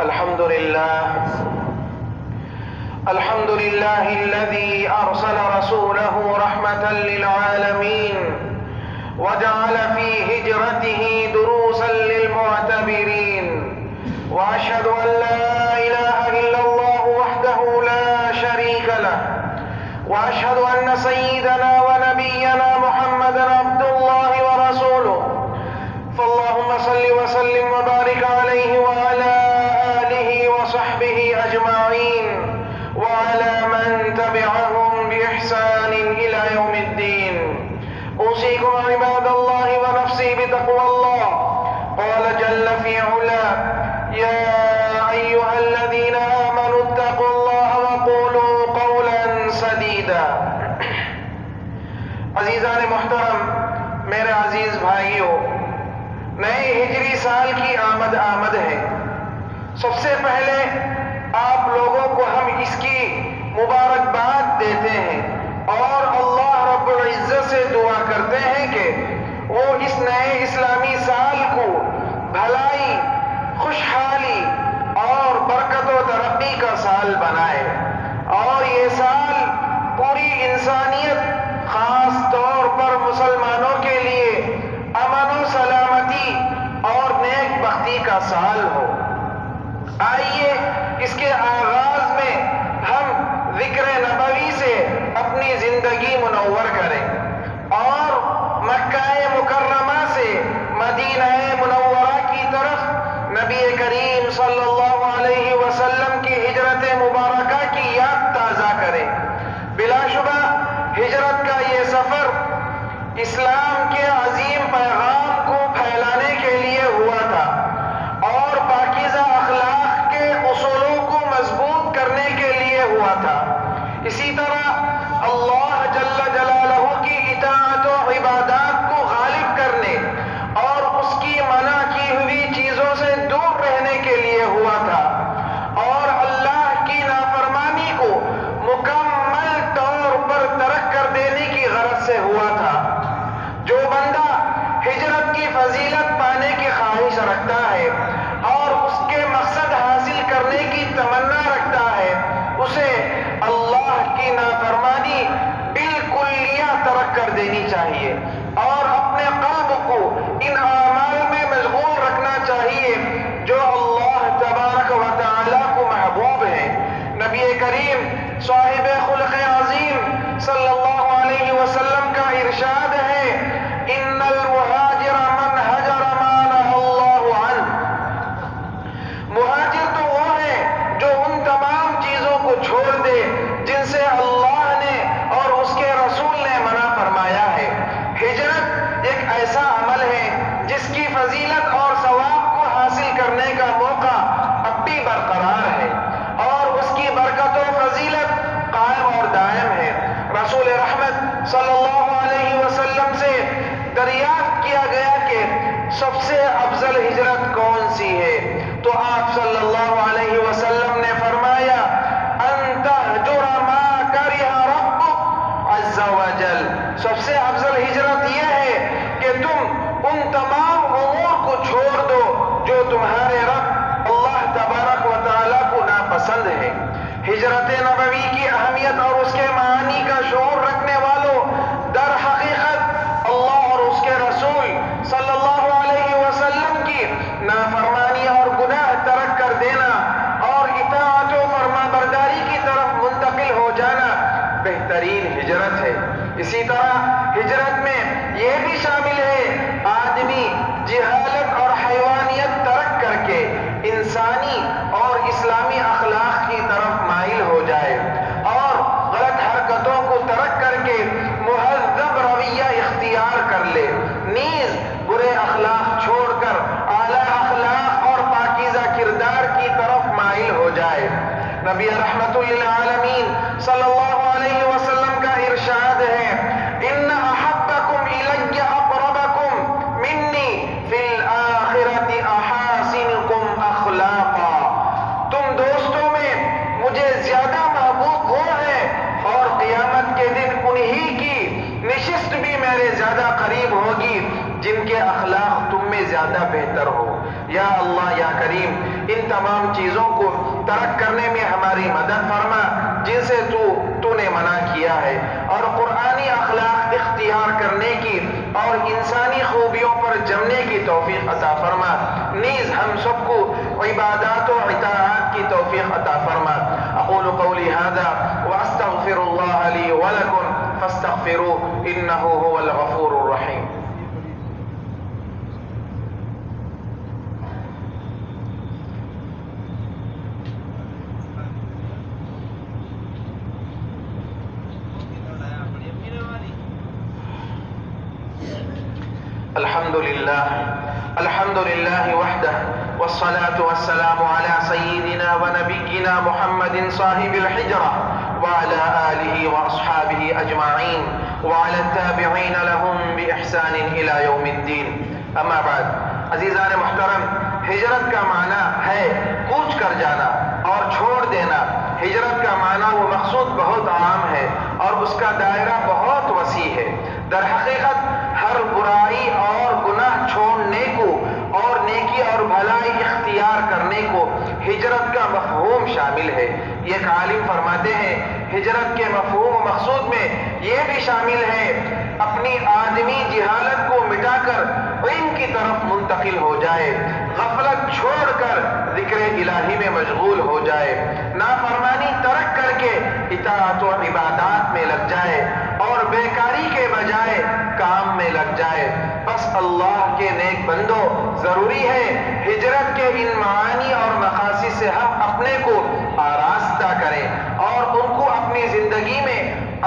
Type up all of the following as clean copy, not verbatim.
الحمد لله الذي أرسل رسوله رحمة للعالمين وجعل في هجرته دروسا للمعتبرين، وأشهد أن لا إله إلا الله وحده لا شريك له، وأشهد أن سيدنا ونبينا محمدا عبد الله ورسوله، فاللهم صل وسلم وبارك عليه وعلى آله وصحبه أجمعين وعلى من تبعهم بإحسان إلى يوم الدين. أوصيكم عباد الله ونفسي بتقوى الله. قال جل في علاه: يا أيها الذين آمنوا اتقوا الله وقولوا قولا سديدا. عزیزان محترم، میرے عزیز بھائیوں، نئے ہجری سال کی آمد ہے. سب سے پہلے آپ لوگوں کو ہم اس کی مبارکباد دیتے ہیں اور اللہ رب العزت سے دعا کرتے ہیں کہ وہ اس نئے اسلامی سال کو بھلائی، خوشحالی اور برکت و ترقی کا سال بنائے، اور یہ سال پوری انسانیت، خاص طور پر مسلمانوں کے لیے امن و سلامتی اور نیک بختی کا سال ہو. آئیے اس کے آغاز میں ہم ذکر نبوی سے اپنی زندگی منور کریں اور مکہ مکرمہ سے مدینہ منورہ کی طرف نبی کریم صلی اللہ علیہ وسلم کی ہجرت مبارکہ کی یاد تازہ کریں. بلا شبہ ہجرت کا یہ سفر اسلام کے عظیم پیغام کو پھیلانے کے لیے ہوا تھا اور پاکیزہ اخلاق کے اصولوں کو مضبوط کرنے کے لیے ہوا تھا. اسی طرح اللہ جل جلالہ کی اطاعت و عبادات کو غالب کرنے اور اس کی منع کی ہوئی چیزوں سے دور رہنے کے لیے ہوا تھا اور اللہ کی نافرمانی کو مکمل طور پر ترک کر دینے کی غرض سے ہوا تھا. جو بندہ ہجرت کی فضیلت پانے کی خواہش رکھتا ہے اور اس کے مقصد حاصل کرنے کی تمنا رکھتا ہے، اسے اللہ کی نافرمانی بالکلیہ ترک کر دینی چاہیے اور اپنے قلب کو ان اعمال میں مشغول رکھنا چاہیے جو اللہ تبارک و تعالی کو محبوب ہیں. نبی کریم صاحب خلق عظیم صلی اللہ علیہ وسلم کا ارشاد ہے: ان المہاجر من ہجر ما نہی اللہ عنہ. مہاجر تو وہ ہے جو ان تمام چیزوں کو چھوڑ دے جن سے اللہ نے اور اس کے رسول نے منع فرمایا ہے. ہجرت ایک ایسا عمل ہے جس کی فضیلت اور ثواب کو حاصل کرنے کا موقع اب بھی برقرار ہے اور اس کی برکت و فضیلت قائم اور دائم ہے. رسول رحمت صلی اللہ علیہ وسلم سے دریافت کیا گیا کہ سب سے افضل ہجرت کون سی ہے، تو آپ صلی اللہ علیہ وسلم نے فرمایا: ان تہجر ما کرہ ربک عز وجل. سب سے افضل ہجرت یہ ہے کہ تم ان تمام امور کو چھوڑ دو جو تمہارے رب اللہ تبارک و تعالی کو ناپسند ہے. ہجرت نبوی کی اہمیت اور اس کے معانی کا شعور رکھنے والوں، در حقیقت اللہ اور اس کے رسول صلی اللہ علیہ وسلم کی نافرمانی اور گناہ ترک کر دینا اور اطاعت و فرمانبرداری کی طرف منتقل ہو جانا بہترین ہجرت ہے. اسی طرح ہجرت میں یہ بھی شامل ہے آدمی جہالت اور حیوانیت ترک کر کے انسانی اور اسلامی اخلاق کی طرف مائل ہو جائے اور غلط حرکتوں کو ترک کر کے مہذب رویہ اختیار کر لے، نیز برے اخلاق چھوڑ کر اعلیٰ اخلاق اور پاکیزہ کردار کی طرف مائل ہو جائے. نبی رحمت للعالمین صلی اللہ علیہ وسلم کا ارشاد ہے: ان احبکم الی اقربکم منی فی الآخرۃ احاسنکم اخلاقا. تم دوستوں میں مجھے زیادہ محبوب وہ ہیں اور قیامت کے دن انہی کی نشست بھی میرے زیادہ قریب ہوگی جن کے اخلاق تم میں زیادہ بہتر ہو. یا اللہ یا کریم، ان تمام تمام چیزوں کو ترک کرنے میں ہماری مدد فرما جن سے تو نے منع کیا ہے، اور قرآنی اخلاق اختیار کرنے کی اور انسانی خوبیوں پر جمنے کی توفیق عطا فرما، نیز ہم سب کو عبادات و اطاعات کی توفیق عطا فرما۔ اقول قولی ھذا واستغفر اللہ لی ولکم فاستغفروہ انہ هو الغفور الرحیم۔ الحمد لله وحده والصلاة والسلام على سيدنا ونبينا محمد صاحب الحجرة وعلى آله وأصحابه أجمعين وعلى التابعين لهم بإحسان إلى يوم الدين، أما بعد۔ عزیزان محترم، ہجرت کا معنی ہے کوچ کر جانا اور چھوڑ دینا۔ ہجرت کا معنی وہ مقصود بہت عام ہے اور اس کا دائرہ بہت وسیع ہے۔ در حقیقت ہر برائی اور گناہ چھوڑنے کو اور نیکی اور بھلائی اختیار کرنے کو ہجرت کا مفہوم شامل ہے۔ ایک عالم فرماتے ہیں ہجرت کے مفہوم و مقصود میں یہ بھی شامل ہے اپنی آدمی جہالت کو مٹا کر علم کی طرف منتقل ہو جائے، غفلت چھوڑ کر ذکر الہی میں مشغول ہو جائے، نافرمانی ترک کر کے اطاعت و عبادات میں لگ جائے اور بیکاری کے بجائے کام میں لگ جائے۔ بس اللہ کے نیک بندو، ضروری ہے ہجرت کے ان معانی اور مقاصد سے ہم اپنے کو آراستہ کریں اور ان کو اپنی زندگی میں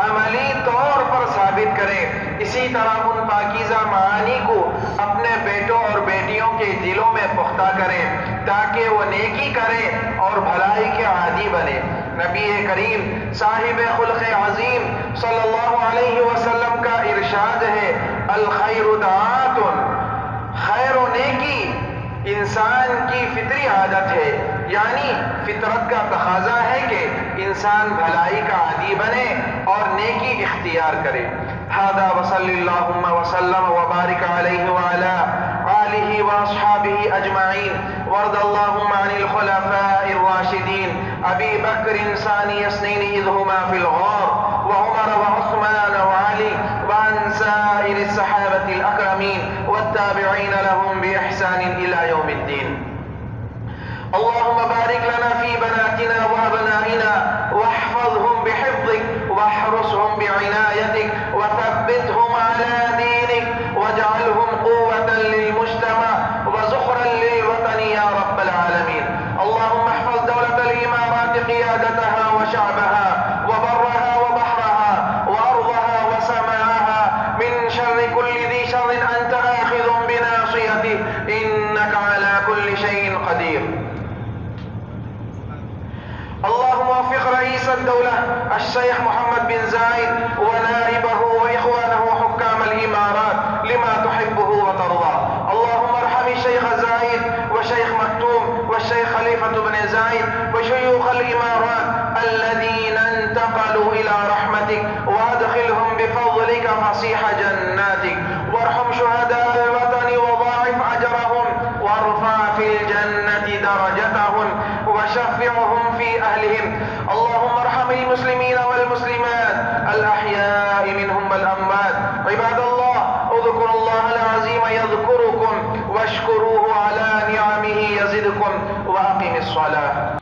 عملی طور پر ثابت کریں۔ اسی طرح ان پاکیزہ معانی کو اپنے بیٹوں اور بیٹیوں کے دلوں میں پختہ کریں تاکہ وہ نیکی کریں اور بھلائی کے عادی بنے۔ نبی کریم صاحب خلق عظیم صلی اللہ علیہ وسلم کا ارشاد ہے، الخیر دعات، خیر و نیکی انسان کی فطری عادت ہے، یعنی فطرت کا تقاضا ہے کہ انسان بھلائی کا عادی بنے اور نیکی اختیار کرے۔ ھذا وصلی اللہم وسلم وبارک علیہ وعلی آلہ واصحابہ اجمعین، وارض اللہم عن الخلفاء الراشدین ابی بکر ثانی اثنین اذ ہما فی الغار وعمر وعثمان وعلی وعن سائر الصحابة الاکرمین والتابعین لهم بإحسان الى یوم الدین۔ اللهم بارك لنا في بناتنا وأبنائنا واحفظهم بحفظك واحرسهم بعنايتك وثبتهم على دينك واجعلهم قوة للمجتمع وزخرا للوطن يا رب العالمين۔ اللهم احفظ دولة الإمارات قيادتها وشعبها وبرها وبحرها وأرضها وسماءها من شر كل ذي شر أنت آخذ بناصيته إنك على كل شيء قدير۔ اللهم وفق رئيس الدولة الشيخ محمد بن زايد ونائبه وإخوانه حكام الإمارات لما تحبه وترضى۔ اللهم ارحم الشيخ زايد وشيخ مكتوم والشيخ خليفة بن زايد وشيوخ الإمارات الذين انتقلوا إلى رحمتك وادخلهم بفضلك فصيح جناتك، وارحم شهداء الوطن وضاعف أجرهم وارفع في الجنة درجتهم وشفعهم في أهلهم۔ اللهم ارحم المسلمين والمسلمات الأحياء منهم والأموات۔ عباد الله، اذكروا الله العظيم يذكركم واشكروه على نعمه يزدكم وأقم الصلاة۔